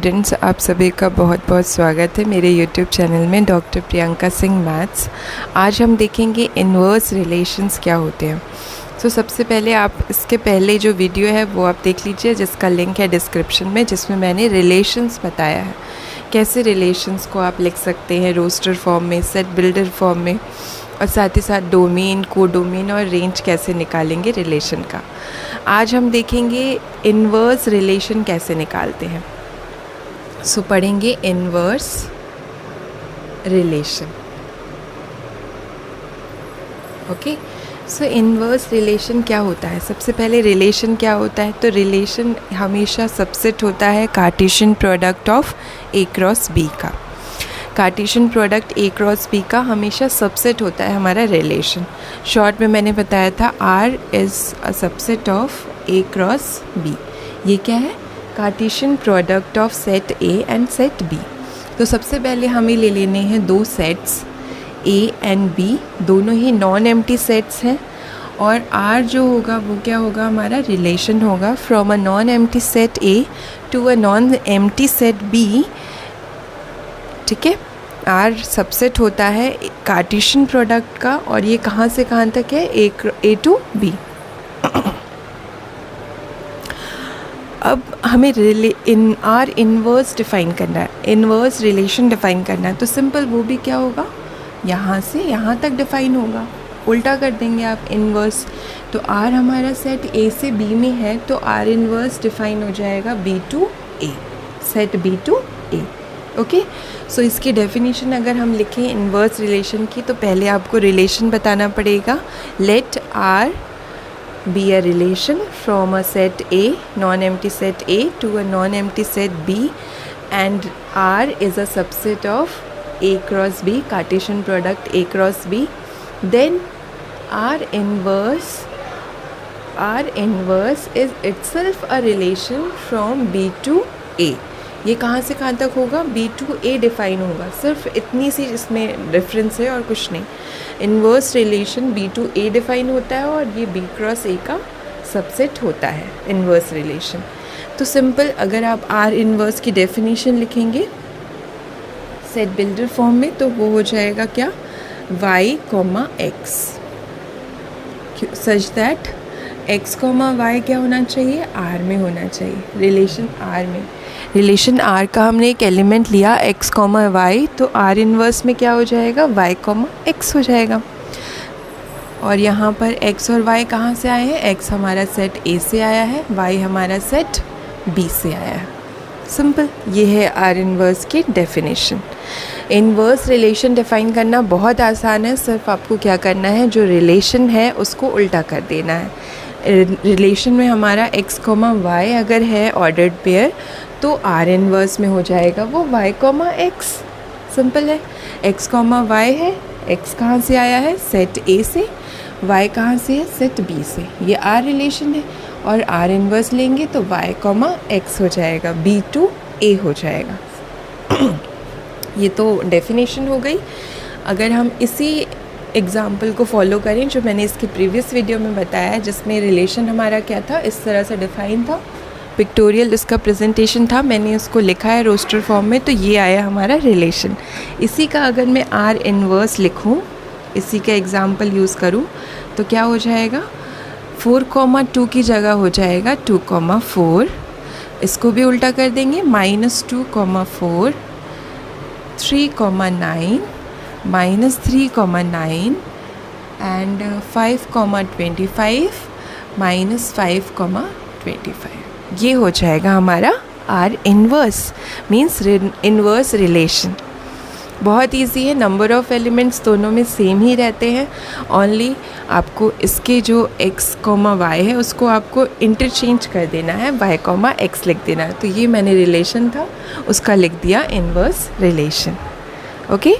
Students, आप सभी का बहुत बहुत स्वागत है मेरे यूट्यूब चैनल में डॉक्टर प्रियंका सिंह मैथ्स। आज हम देखेंगे इन्वर्स रिलेशंस क्या होते हैं। तो सबसे पहले आप इसके पहले जो वीडियो है वो आप देख लीजिए, जिसका लिंक है डिस्क्रिप्शन में, जिसमें मैंने रिलेशंस बताया है, कैसे रिलेशंस को आप लिख सकते हैं रोस्टर फॉर्म में, सेट बिल्डर फॉर्म में, और साथ ही साथ डोमेन, कोडोमेन और रेंज कैसे निकालेंगे रिलेशन का। आज हम देखेंगे इन्वर्स रिलेशन कैसे निकालते हैं। सो पढ़ेंगे इन्वर्स रिलेशन। ओके, सो इन्वर्स रिलेशन क्या होता है। सबसे पहले रिलेशन क्या होता है, तो रिलेशन हमेशा सबसेट होता है Cartesian product of A cross B का। Cartesian product A cross B का हमेशा सबसेट होता है हमारा रिलेशन। शॉर्ट में मैंने बताया था R is a subset of A cross B. ये क्या है, Cartesian product of set A and set B. तो सबसे पहले हमें ले लेने हैं दो सेट्स ए एंड बी, दोनों ही नॉन एम्प्टी सेट्स हैं, और आर जो होगा वो क्या होगा, हमारा रिलेशन होगा from a non empty set A to a non empty set B. ठीक है, आर सबसेट होता है कार्टेशियन प्रोडक्ट का, और ये कहाँ से कहाँ तक है, ए टू बी। अब हमें आर इन्वर्स डिफ़ाइन करना है, इन्वर्स रिलेशन डिफ़ाइन करना है। तो सिंपल वो भी क्या होगा, यहाँ से यहाँ तक डिफ़ाइन होगा, उल्टा कर देंगे आप इन्वर्स। तो आर हमारा सेट ए से बी में है, तो आर इन्वर्स डिफ़ाइन हो जाएगा B to A, set B to A. Okay, so इसकी डेफिनेशन अगर हम लिखें इन्वर्स रिलेशन की, तो पहले आपको रिलेशन बताना पड़ेगा। Let R be a relation from a set A, non-empty set A, to a non-empty set B, and R is a subset of A cross B, Cartesian product A cross B. Then R inverse is itself a relation from B to A. ये कहाँ से कहाँ तक होगा, B to A define होगा। सिर्फ इतनी सी इसमें डिफरेंस है और कुछ नहीं। Inverse relation B to A define होता है, और ये B क्रॉस A का सबसेट होता है इन्वर्स रिलेशन। तो सिंपल अगर आप R इन्वर्स की डेफिनेशन लिखेंगे सेट बिल्डर फॉर्म में, तो वो हो जाएगा क्या, y, x, such that x, y क्या होना चाहिए, R में होना चाहिए, रिलेशन R में। रिलेशन R का हमने एक एलिमेंट लिया x, y, तो R इन्वर्स में क्या हो जाएगा, y, x हो जाएगा। और यहाँ पर x और y कहाँ से आए हैं, x हमारा सेट A से आया है, y हमारा सेट B से आया है। सिंपल, ये है R इन्वर्स की डेफिनेशन। इन्वर्स रिलेशन डिफ़ाइन करना बहुत आसान है, सिर्फ आपको क्या करना है, जो रिलेशन है उसको उल्टा कर देना है। रिलेशन में हमारा x, y अगर है ऑर्डर्ड पेयर, तो R इन्वर्स में हो जाएगा वो y, x। सिंपल है, x, y है, x कहाँ से आया है, सेट A से, y कहाँ से है, सेट B से। ये R रिलेशन है, और R इन्वर्स लेंगे तो y, x हो जाएगा, B टू A हो जाएगा। ये तो डेफिनेशन हो गई। अगर हम इसी एग्ज़ाम्पल को फॉलो करें जो मैंने इसके प्रीवियस वीडियो में बताया है, जिसमें रिलेशन हमारा क्या था, इस तरह से डिफ़ाइन था, पिक्टोरियल इसका प्रेजेंटेशन था, मैंने उसको लिखा है रोस्टर फॉर्म में, तो ये आया हमारा रिलेशन। इसी का अगर मैं R इन्वर्स लिखूं, इसी का एग्ज़ाम्पल यूज़ करूं, तो क्या हो जाएगा, 4, 2 की जगह हो जाएगा 2, 4। इसको भी उल्टा कर देंगे, -2, 4, 3, 9, -3, 9, एंड 5, 25, -5, 25। ये हो जाएगा हमारा R inverse, means inverse relation. बहुत इजी है, नंबर ऑफ़ एलिमेंट्स दोनों में सेम ही रहते हैं, ओनली आपको इसके जो x, y है उसको आपको इंटरचेंज कर देना है, y, x लिख देना है। तो ये मैंने रिलेशन था उसका लिख दिया इन्वर्स रिलेशन। ओके।